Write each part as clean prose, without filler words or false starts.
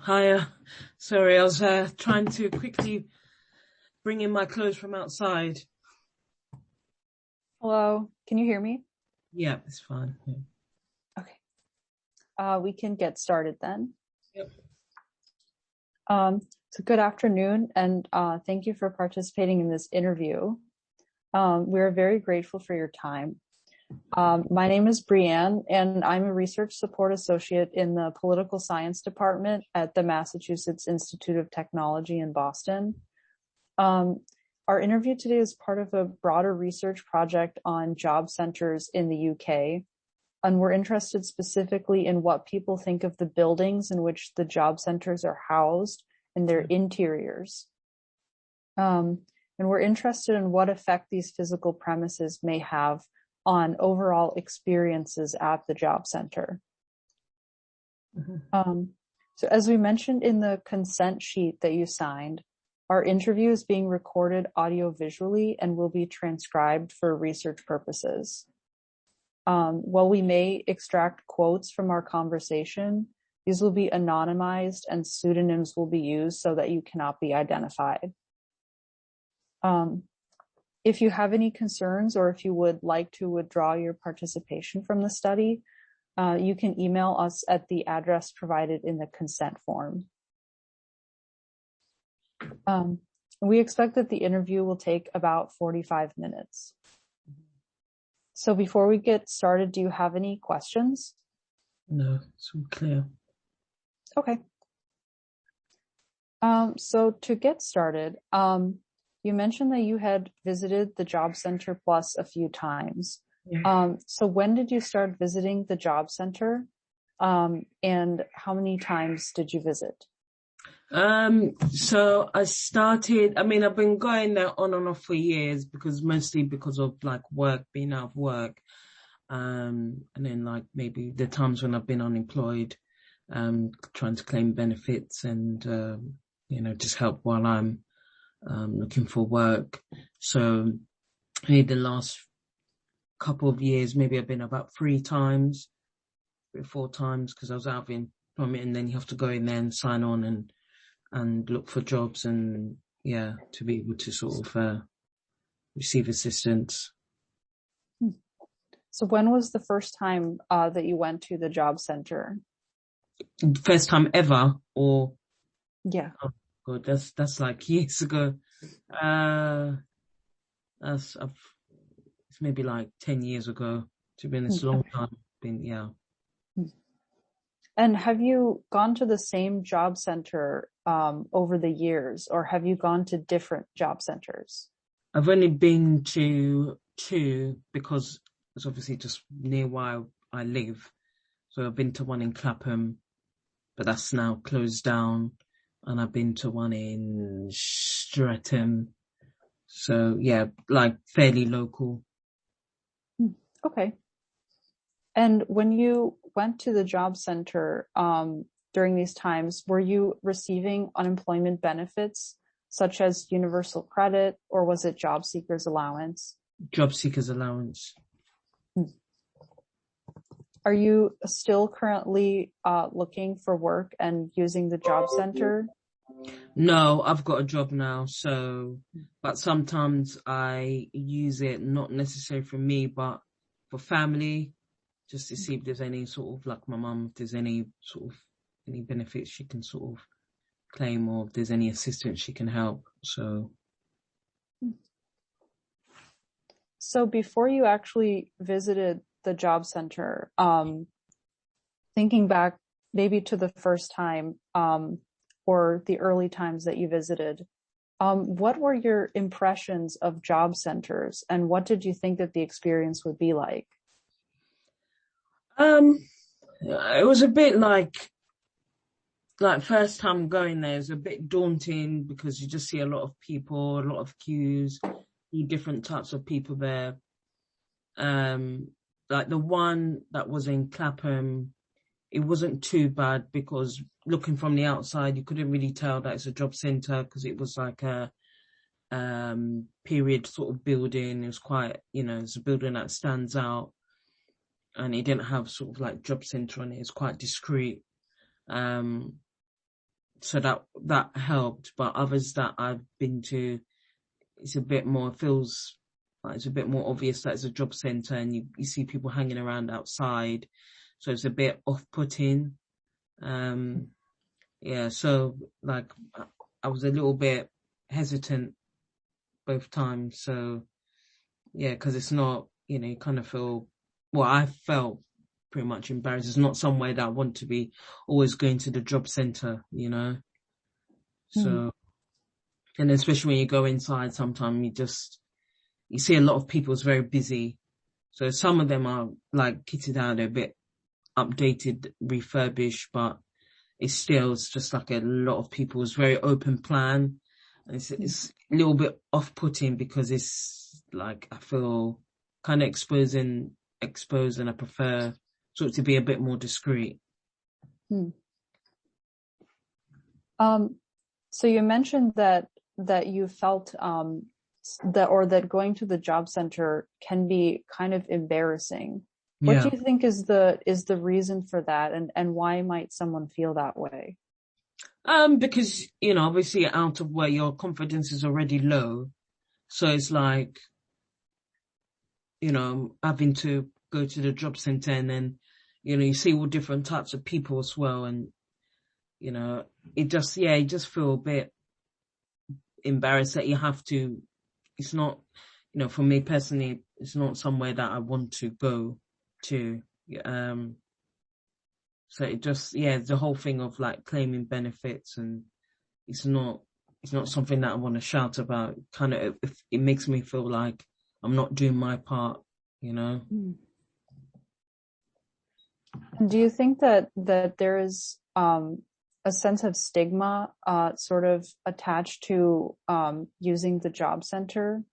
Hiya. Sorry, I was trying to quickly bring in my clothes from outside. Hello, can you hear me? Yeah, it's fine. Yeah. Okay. We can get started then. Yep. So good afternoon, and thank you for participating in this interview. We're very grateful for your time. My name is Brianne, and I'm a research support associate in the political science department at the Massachusetts Institute of Technology in Boston. Our interview today is part of a broader research project on job centers in the UK, and we're interested specifically in what people think of the buildings in which the job centers are housed and their interiors. And we're interested in what effect these physical premises may have on overall experiences at the job center. So as we mentioned in the consent sheet that you signed, our interview is being recorded audio-visually and will be transcribed for research purposes. While we may extract quotes from our conversation, these will be anonymized and pseudonyms will be used so that you cannot be identified. If you have any concerns or if you would like to withdraw your participation from the study, you can email us at the address provided in the consent form. We expect that the interview will take about 45 minutes. So before we get started, do you have any questions? No, it's all clear. Okay. So to get started, you mentioned that you had visited the Job Center Plus a few times. Yeah. So when did you start visiting the Job Center? And how many times did you visit? So I've been going there on and off for years mostly because of like work, being out of work. And then like maybe the times when I've been unemployed, trying to claim benefits and, just help while I'm, looking for work. So maybe the last couple of years, maybe I've been about 3 times, 3 or 4 times because I was out of employment and then you have to go in there and sign on and look for jobs and to be able to sort of receive assistance. So when was the first time that you went to the job center? First time ever, or yeah. Oh God, that's like years ago. It's maybe like 10 years ago. To be honest, a long time. And have you gone to the same job center over the years, or have you gone to different job centers? I've only been to 2 because it's obviously just near where I live. So I've been to one in Clapham, but that's now closed down. And I've been to one in Streatham. So yeah, like fairly local. Okay. And when you went to the job center during these times, were you receiving unemployment benefits such as universal credit, or was it job seekers allowance? Job seekers allowance. Are you still currently looking for work and using the job center? No, I've got a job now. But sometimes I use it not necessarily for me, but for family, just to see if there's any sort of like my mum, if there's any sort of any benefits she can sort of claim or if there's any assistance she can help. So before you actually visited the job center, thinking back maybe to the first time or the early times that you visited, what were your impressions of job centers and what did you think that the experience would be like? It was a bit like first time going there, it was a bit daunting because you just see a lot of people, a lot of queues, different types of people there. Like the one that was in Clapham, it wasn't too bad because looking from the outside, you couldn't really tell that it's a job centre because it was like a period sort of building. It was quite, it's a building that stands out and it didn't have sort of like job centre on it. It's quite discreet. so that helped. But others that I've been to, it's a bit more, feels like it's a bit more obvious that it's a job centre, and you see people hanging around outside. So it's a bit off-putting. Yeah, so like I was a little bit hesitant both times. So yeah, because it's not, you kind of feel, well, I felt pretty much embarrassed. It's not somewhere that I want to be always going to the job centre. So, and especially when you go inside, sometimes you see a lot of people, it's very busy. So some of them are like kitted out, they're a bit updated, refurbished, but it's just like a lot of people. It's very open plan. And it's a little bit off-putting because it's like, I feel kind of exposed, and I prefer sort of to be a bit more discreet. So you mentioned that you felt that going to the job center can be kind of embarrassing. What do you think is the reason for that, and why might someone feel that way? Because, obviously out of where your confidence is already low. So it's like, having to go to the job center, and then, you see all different types of people as well. And, you just feel a bit embarrassed that you have to, it's not, for me personally, it's not somewhere that I want to go to. So it just, the whole thing of like claiming benefits, and it's not something that I want to shout about. Kind of, it makes me feel like I'm not doing my part. Do you think that there is a sense of stigma sort of attached to using the job center?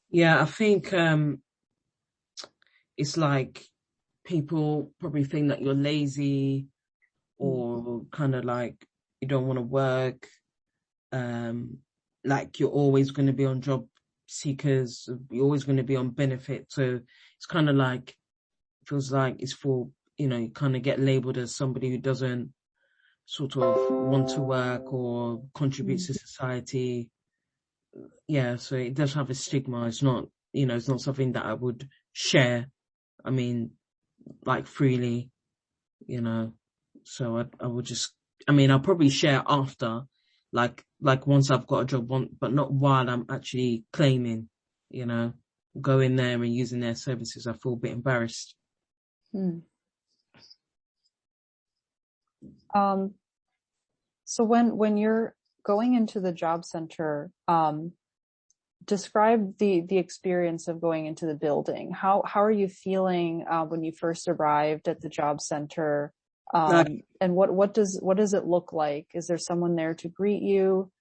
Yeah, I think it's like people probably think that you're lazy, or kind of like you don't want to work, like you're always going to be on job seekers, you're always going to be on benefit. So it's kind of like, feels like it's for, you kind of get labeled as somebody who doesn't sort of want to work or contribute to society. Yeah, so it does have a stigma. It's not, it's not something that I would share, I mean, like freely, so I would just, I'll probably share after, like once I've got a job, but not while I'm actually claiming, going there and using their services. I feel a bit embarrassed. So when you're going into the job center, describe the experience of going into the building. How are you feeling when you first arrived at the job center? And what does it look like? Is there someone there to greet you?